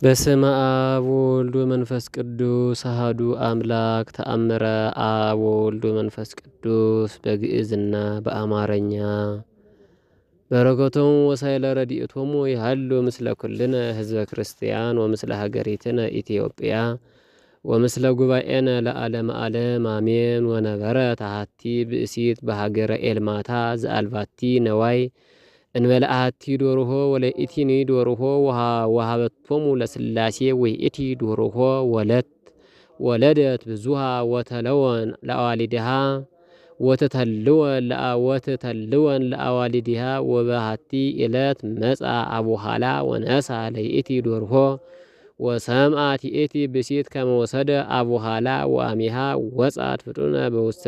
በስመ አብ ወወልድ ወመንፈስ ቅዱስ አሐዱ አምላክ። ተአምረ አብ ወወልድ ወመንፈስ ቅዱስ በግዕዝና በአማርኛ። በረከቶሙ ወሳይለ ረድኤቶሙ ይሃሉ ምስለ ኩልነ ህዝበ ክርስቲያን ወምስለ ሀገሪትነ ኢትዮጵያ ወምስለ ጉባኤነ ለዓለመ ዓለም አሜን። ወነበረ ታሃቲ ብእሲት በሀገረ ኤልማታ ዘአልባቲ ነዋይ እንበለ አሐቲ ዶርሆ ወለኢቲኒ ዶርሆ ወሃበቶሙ ለስላሴ ወይእቲ ዶርሆ ወለደት ብዙሃ ወተለወን ለአዋሊድሃ ወተተልወን ለአዋሊድሃ ወበሃቲ ኢለት መጻ አቡሃላ ወነሳ ለይእቲ ዶርሆ ወሰምአት ይእቲ ብእሲት ከመወሰደ አቡሃላ ወአሚሃ ወጻት ፍጡነ በውስተ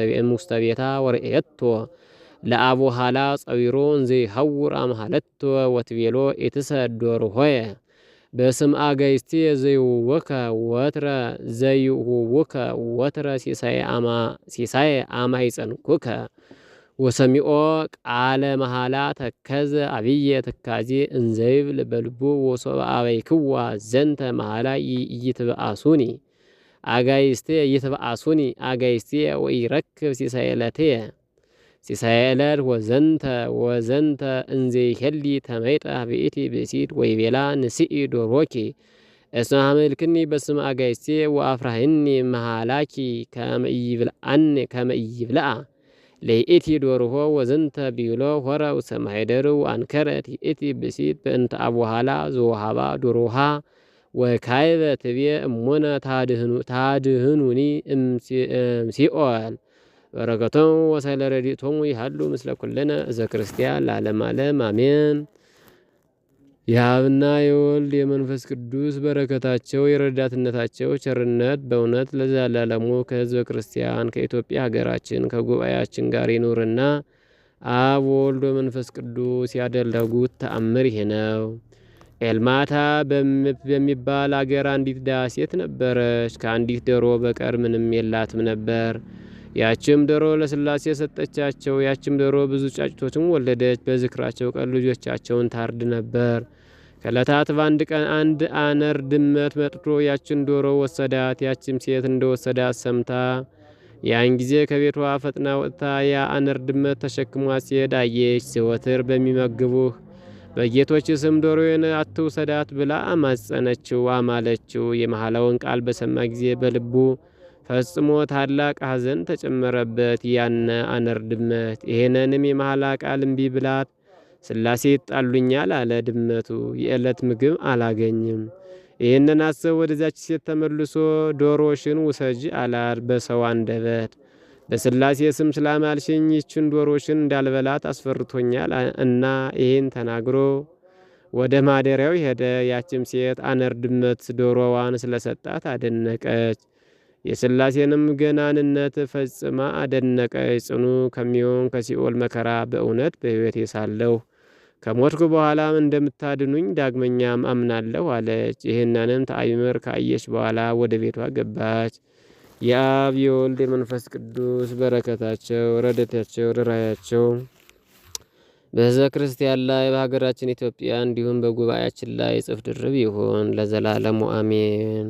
ቤታ ወርእየቶ ለአቡሃላ ጸዊሮ እንዘ ይሐውር አምሃለቶ ወትቤሎ ኢትሰድ ዶርሆየ በስምዐ ገይስቴ ዘይውከ ወትረ ሲሳየ አማይጸንኩከ ወሰሚኦ ቃለ መሃላ ተከዘ አብየ ትካዜ እንዘይብል በልቡ ወሶበ አበይክዋ ዘንተ መሃላ ይትበአሱኒ አጋይስቴ ወኢረክብ ሲሳየለትየ ሲሳየለት ወዘንተ እንዘ ይሄሊ ተመይጠ ብእቲ ብእሲት ወይቤላ ንስኢ ዶርሆኪ እስመ ሀመልክኒ በስመ አጋይስቴ ወአፍራህኒ መሃላኪ ከመ ኢይብልዓ ለይእቲ ዶርሆ ወዘንተ ቢሎ ሆረ ውስተ ማኅደሩ አንከረት ይእቲ ብእሲት በእንተ አቡሃላ ዘወሃባ ዶርሆሃ ወካይበ ትቤ እሙነ ታድህኑኒ እምሲኦል። በረከቶሙ ወሳይለ ረድኤቶሙ ይሃሉ ምስለ ኩልነ ህዝበ ክርስቲያን ለዓለመ ዓለም አሜን። የአብና የወልድ የመንፈስ ቅዱስ በረከታቸው የረዳትነታቸው ቸርነት በእውነት ለዘላለሙ ከህዝበ ክርስቲያን ከኢትዮጵያ ሀገራችን ከጉባኤያችን ጋር ይኑርና አብ ወልድ ወመንፈስ ቅዱስ ያደረጉት ተአምር ይሄ ነው። ኤልማታ በሚባል አገር አንዲት ድሃ ሴት ነበረች። ከአንዲት ዶሮ በቀር ምንም የላትም ነበር። ያችም ዶሮ ለስላሴ ሰጠቻቸው። ያችም ዶሮ ብዙ ጫጭቶችን ወለደች። በዝክራቸው ቀን ልጆቻቸውን ታርድ ነበር። ከዕለታት በአንድ ቀን አንድ አነር ድመት መጥቶ ያችን ዶሮ ወሰዳት። ያችም ሴት እንደወሰዳት ሰምታ ያን ጊዜ ከቤቷ ፈጥና ወጥታ ያ አነር ድመት ተሸክሟት ሲሄድ አየች። ዘወትር በሚመግቡህ በጌቶች ስም ዶሮዬን አትውሰዳት ብላ አማጸነችው፣ አማለችው። የመሐላውን ቃል በሰማ ጊዜ በልቡ ፈጽሞ ታላቅ ሐዘን ተጨመረበት። ያነ አነር ድመት ይሄንንም የመሐላ ቃል እምቢ ብላት ስላሴ ይጣሉኛል አለ። ድመቱ የዕለት ምግብ አላገኝም። ይህንን አሰብ ወደዚያች ሴት ተመልሶ ዶሮሽን ውሰጂ አላት በሰው አንደበት። በስላሴ ስም ስላማልሽኝ ይችን ዶሮሽን እንዳልበላት አስፈርቶኛል እና ይህን ተናግሮ ወደ ማደሪያው ሄደ። ያችም ሴት አነር ድመት ዶሮዋን ስለሰጣት አደነቀች። የስላሴንም ገናንነት ፈጽማ አደነቀች። ጽኑ ከሚሆን ከሲኦል መከራ በእውነት በሕይወቴ ሳለሁ ከሞትኩ በኋላም እንደምታድኑኝ ዳግመኛም አምናለሁ አለች። ይህንንም ተአምር ካየች በኋላ ወደ ቤቷ ገባች። የአብ የወልድ የመንፈስ ቅዱስ በረከታቸው ረድኤታቸው ርኅራኄያቸው በሕዝበ ክርስቲያን ላይ በሀገራችን ኢትዮጵያ እንዲሁም በጉባኤያችን ላይ እጥፍ ድርብ ይሁን ለዘላለሙ አሜን።